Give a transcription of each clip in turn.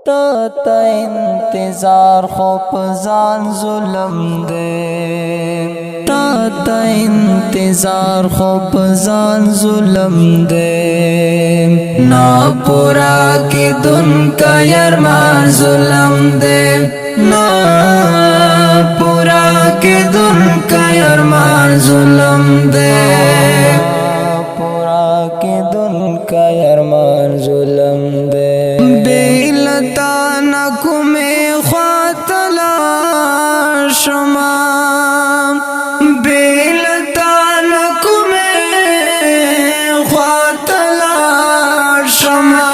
تا انتظار خو پزان ظلم دے تا انتظار خو پزان ظلم دے نا پورا کی دن کا یرمان ظلم دے نا پورا کی دن کا یرمان ظلم دے پورا کی دن کا یرمان ظلم دے بیلتا نکمی خواتلا شما بیلتا نکمی خواتلا شما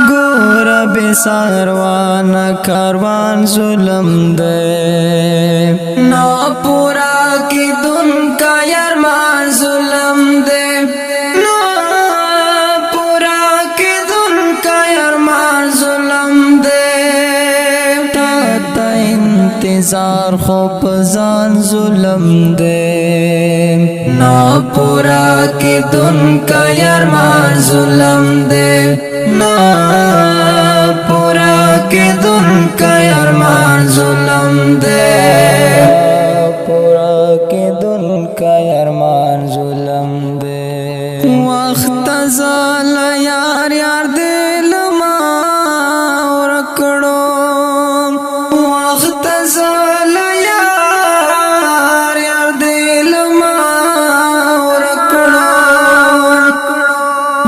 گور بساروان کاروان ظلم دے نا پورا کی دن کا یرمان ظلم دے انتظار خو پزان ظلم دے نا پورا کی دن کا یرمان ظلم دے نا پورا کی دن کا یرمان ظلم دے پورا کی دن کا یرمان ظلم دے وقت زال یار یار دل ما ورکڑو زال یار یار دل ما ورکڑو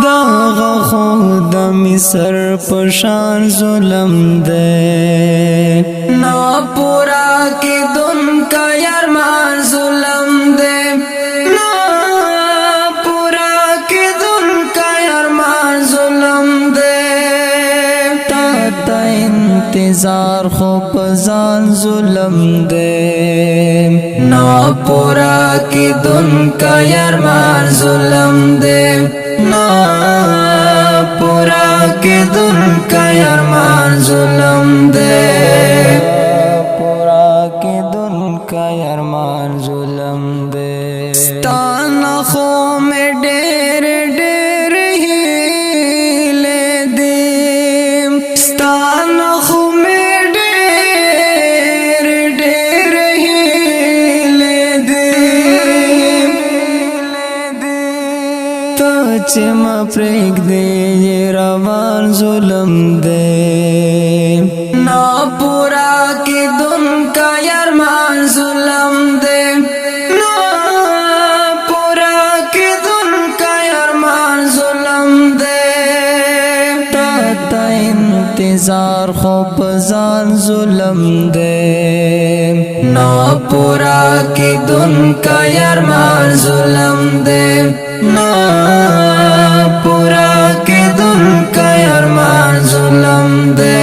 داغا خود مصر پشان ظلم دے نا پورا کی دن کا یرمان ظلم دے نا پورا کی دن کا یرمان ظلم دے تا انتظار خو پزان ظلم دے نا پورا کی دن کا یرمان ظلم دے نا پورا کی دن کا یرمان ظلم دے پورا کی دن کا یرمان ظلم دے ستانا خو میں ڈیر ڈیر ہی لے دے ستانا خو چما پریک دے یہ روان ظلم دے نا پورا کی دن کا یرمان ظلم دے نا پورا کی دن کا یرمان ظلم دے تا انتظار خو پزان ظلم دے نا پورا کی دن کا یرمان ظلم دے نا پورا کی دن کا یرمان ظلم دے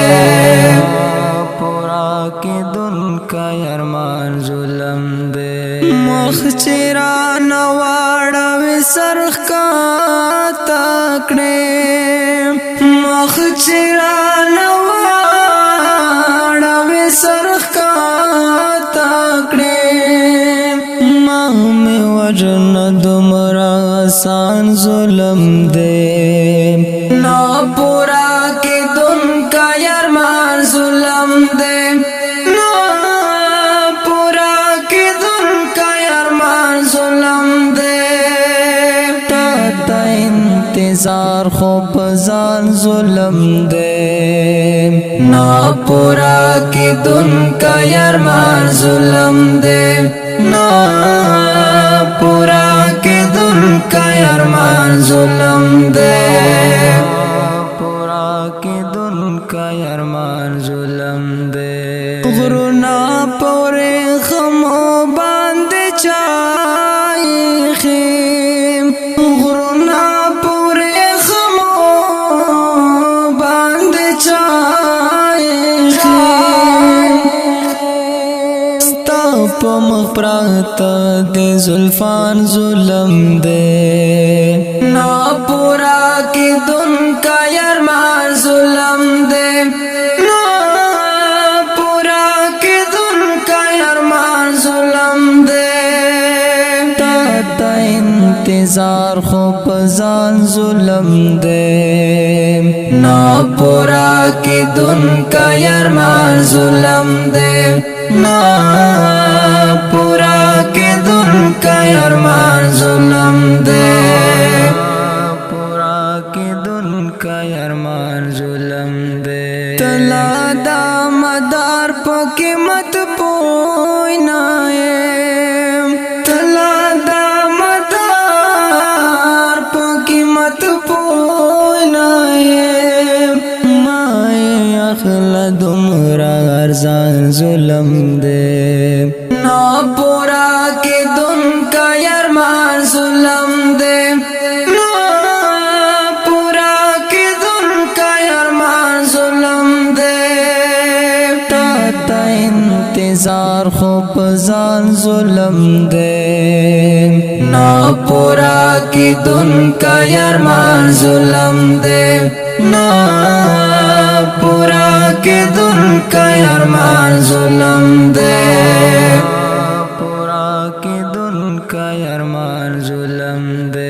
پورا کی دن کا یرمان ظلم دے مخ چرا نواڑا وی سرخ کا تکڑے مخ چرا نواڑا وی سرخ کا تکڑے میں وجن دمرا آسان ظلم دے نا پورا کی دن کا یرمان ظلم دے نا پورا کی دن کا یرمان ظلم دے تا انتظار خو پزان ظلم دے نا پورا کی دن کا یرمان ظلم دے نا پورا کی دن کا یرمان ظلم دے پورا کی دن کا یرمان ظلم دے غرنا پورے خمو باند چائی خیم غرنا پورے خمو باند چائی خیم پمخ پرات دے زلفان ظلم دے نا پورا کی دن کا یرمان ظلم دے نا پورا کی دن کا یرمان ظلم دے تا انتظار خو پزان ظلم دے ना पूरा की दुन का अरमान जुल्म दे, ना पूरा की दुन का अरमान जुल्म दे, पूरा की दुन का अरमान जुल्म दे। तला दा मदार पके मत पोइना तला दा मदार पके मत पोइना माए अखला दुमरा अरजान जुल्म दे, ना पूरा के दुन का अरमान जुल्म दे, ना पूरा के दुन का अरमान जुल्म दे। ताता इंतजार खूब जान जुल्म दे, ना पूरा की दुन का अरमान जुल्म दे, ना पूरा के दुन का अरमान जुल्म दे, पूरा के दुन का अरमान जुल्म दे।